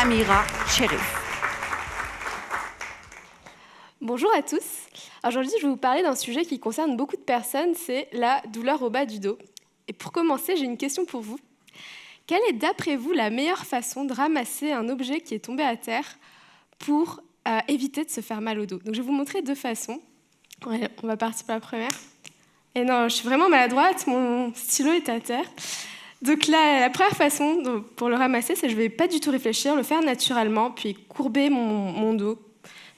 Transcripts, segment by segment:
Amira Cherif. Bonjour à tous. Aujourd'hui, je vais vous parler d'un sujet qui concerne beaucoup de personnes, c'est la douleur au bas du dos. Et pour commencer, j'ai une question pour vous. Quelle est d'après vous la meilleure façon de ramasser un objet qui est tombé à terre pour éviter de se faire mal au dos? Donc je vais vous montrer deux façons. Ouais, on va partir par la première. Et non, je suis vraiment maladroite, mon stylo est à terre. Donc là, la première façon pour le ramasser, c'est que je ne vais pas du tout réfléchir, le faire naturellement, puis courber mon dos.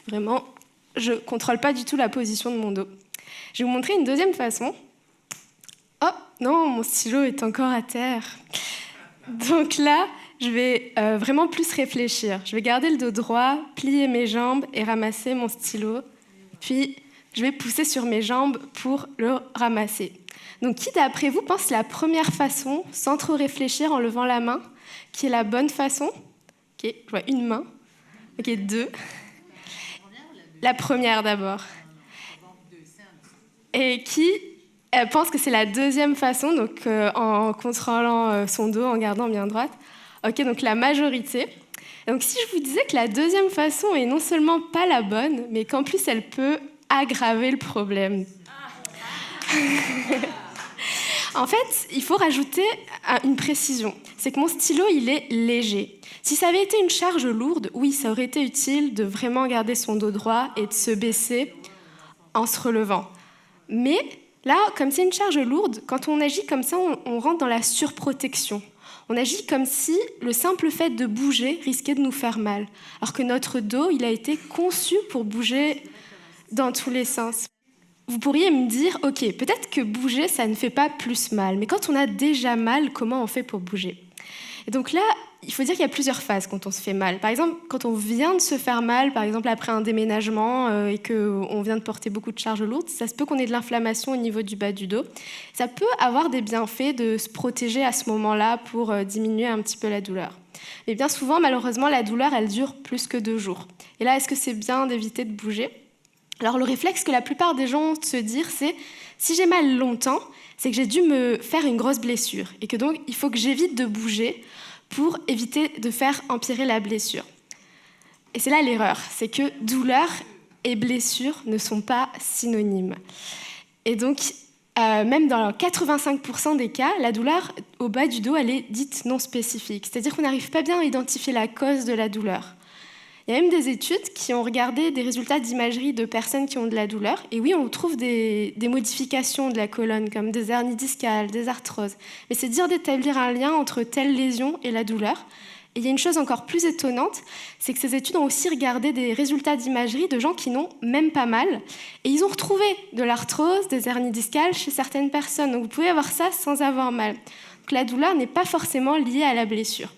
Vraiment, je ne contrôle pas du tout la position de mon dos. Je vais vous montrer une deuxième façon. Oh, non, mon stylo est encore à terre. Donc là, je vais vraiment plus réfléchir. Je vais garder le dos droit, plier mes jambes et ramasser mon stylo. Puis, je vais pousser sur mes jambes pour le ramasser. Donc, qui d'après vous pense la première façon, sans trop réfléchir, en levant la main, qui est la bonne façon? Ok, je vois une main. Ok, deux. La première d'abord. Et qui pense que c'est la deuxième façon, donc en contrôlant son dos, en gardant bien droite? Ok, donc la majorité. Donc si je vous disais que la deuxième façon est non seulement pas la bonne, mais qu'en plus elle peut aggraver le problème. En fait, il faut rajouter une précision. C'est que mon stylo, il est léger. Si ça avait été une charge lourde, oui, ça aurait été utile de vraiment garder son dos droit et de se baisser en se relevant. Mais là, comme c'est une charge lourde, quand on agit comme ça, on rentre dans la surprotection. On agit comme si le simple fait de bouger risquait de nous faire mal. Alors que notre dos, il a été conçu pour bouger dans tous les sens. Vous pourriez me dire, ok, peut-être que bouger, ça ne fait pas plus mal. Mais quand on a déjà mal, comment on fait pour bouger? Et donc là, il faut dire qu'il y a plusieurs phases quand on se fait mal. Par exemple, quand on vient de se faire mal, par exemple après un déménagement et qu'on vient de porter beaucoup de charges lourdes, ça se peut qu'on ait de l'inflammation au niveau du bas du dos. Ça peut avoir des bienfaits de se protéger à ce moment-là pour diminuer un petit peu la douleur. Mais bien souvent, malheureusement, la douleur, elle dure plus que 2 jours. Et là, est-ce que c'est bien d'éviter de bouger? Alors le réflexe que la plupart des gens ont de se dire, c'est si j'ai mal longtemps, c'est que j'ai dû me faire une grosse blessure et que donc il faut que j'évite de bouger pour éviter de faire empirer la blessure. Et c'est là l'erreur, c'est que douleur et blessure ne sont pas synonymes. Et donc, même dans 85% des cas, la douleur au bas du dos, elle est dite non spécifique. C'est-à-dire qu'on n'arrive pas bien à identifier la cause de la douleur. Il y a même des études qui ont regardé des résultats d'imagerie de personnes qui ont de la douleur. Et oui, on trouve des modifications de la colonne, comme des hernies discales, des arthroses. Mais c'est dur d'établir un lien entre telle lésion et la douleur. Et il y a une chose encore plus étonnante, c'est que ces études ont aussi regardé des résultats d'imagerie de gens qui n'ont même pas mal. Et ils ont retrouvé de l'arthrose, des hernies discales chez certaines personnes. Donc vous pouvez avoir ça sans avoir mal. Donc la douleur n'est pas forcément liée à la blessure.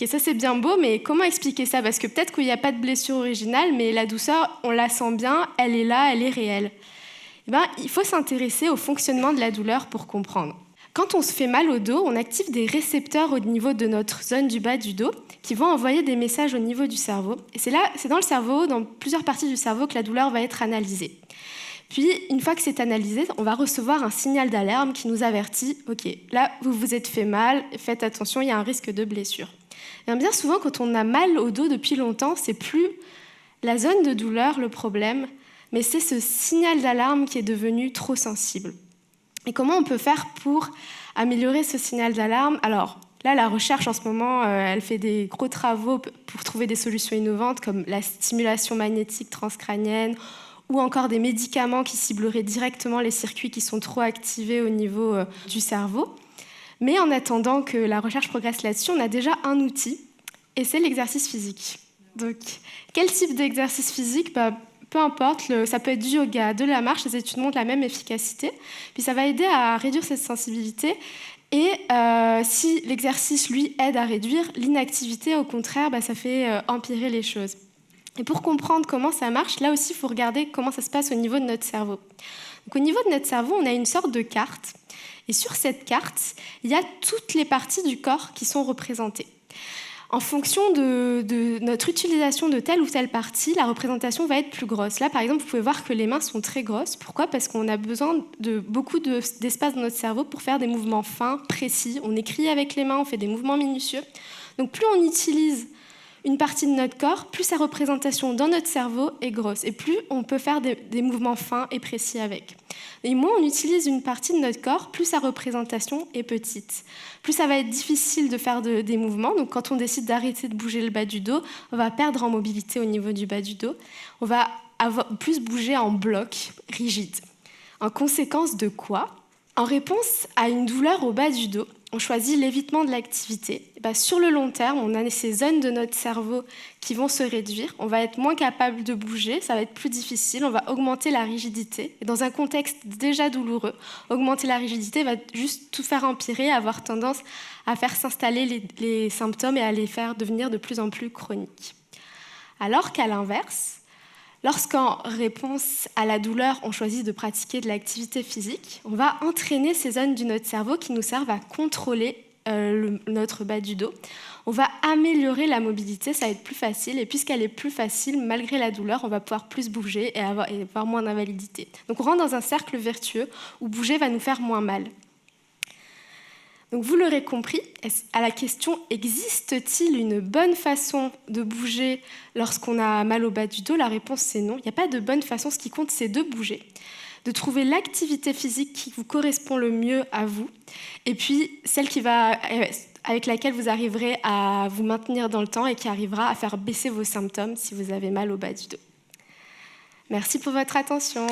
Ok, ça c'est bien beau, mais comment expliquer ça? Parce que peut-être qu'il n'y a pas de blessure originale, mais la douceur, on la sent bien, elle est là, elle est réelle. Il faut s'intéresser au fonctionnement de la douleur pour comprendre. Quand on se fait mal au dos, on active des récepteurs au niveau de notre zone du bas du dos qui vont envoyer des messages au niveau du cerveau. Et c'est dans le cerveau, dans plusieurs parties du cerveau, que la douleur va être analysée. Puis, une fois que c'est analysé, on va recevoir un signal d'alarme qui nous avertit « Ok, là, vous vous êtes fait mal, faites attention, il y a un risque de blessure ». Et bien souvent, quand on a mal au dos depuis longtemps, c'est plus la zone de douleur le problème, mais c'est ce signal d'alarme qui est devenu trop sensible. Et comment on peut faire pour améliorer ce signal d'alarme? Alors là, la recherche en ce moment, elle fait des gros travaux pour trouver des solutions innovantes comme la stimulation magnétique transcrânienne ou encore des médicaments qui cibleraient directement les circuits qui sont trop activés au niveau du cerveau. Mais en attendant que la recherche progresse là-dessus, on a déjà un outil, et c'est l'exercice physique. Donc, quel type d'exercice physique? Peu importe, ça peut être du yoga, de la marche, les études montrent la même efficacité. Puis ça va aider à réduire cette sensibilité. Et si l'exercice, lui, aide à réduire, l'inactivité, au contraire, ça fait empirer les choses. Et pour comprendre comment ça marche, là aussi, il faut regarder comment ça se passe au niveau de notre cerveau. Donc, au niveau de notre cerveau, on a une sorte de carte. Et sur cette carte, il y a toutes les parties du corps qui sont représentées. En fonction de notre utilisation de telle ou telle partie, la représentation va être plus grosse. Là, par exemple, vous pouvez voir que les mains sont très grosses. Pourquoi? Parce qu'on a besoin de beaucoup d'espace dans notre cerveau pour faire des mouvements fins, précis. On écrit avec les mains, on fait des mouvements minutieux. Donc plus on utilise une partie de notre corps, plus sa représentation dans notre cerveau est grosse et plus on peut faire des mouvements fins et précis avec. Et moins on utilise une partie de notre corps, plus sa représentation est petite. Plus ça va être difficile de faire des mouvements. Donc quand on décide d'arrêter de bouger le bas du dos, on va perdre en mobilité au niveau du bas du dos. On va plus bouger en bloc rigide. En conséquence de quoi ? En réponse à une douleur au bas du dos, on choisit l'évitement de l'activité. Sur le long terme, on a ces zones de notre cerveau qui vont se réduire. On va être moins capable de bouger, ça va être plus difficile, on va augmenter la rigidité. Et dans un contexte déjà douloureux, augmenter la rigidité va juste tout faire empirer, avoir tendance à faire s'installer les symptômes et à les faire devenir de plus en plus chroniques. Alors qu'à l'inverse, lorsqu'en réponse à la douleur, on choisit de pratiquer de l'activité physique, on va entraîner ces zones de notre cerveau qui nous servent à contrôler notre bas du dos. On va améliorer la mobilité, ça va être plus facile. Et puisqu'elle est plus facile, malgré la douleur, on va pouvoir plus bouger et avoir moins d'invalidité. Donc on rentre dans un cercle vertueux où bouger va nous faire moins mal. Donc vous l'aurez compris, à la question « Existe-t-il une bonne façon de bouger lorsqu'on a mal au bas du dos ?» La réponse c'est non. Il n'y a pas de bonne façon, ce qui compte c'est de bouger, de trouver l'activité physique qui vous correspond le mieux à vous, et puis celle avec laquelle vous arriverez à vous maintenir dans le temps et qui arrivera à faire baisser vos symptômes si vous avez mal au bas du dos. Merci pour votre attention.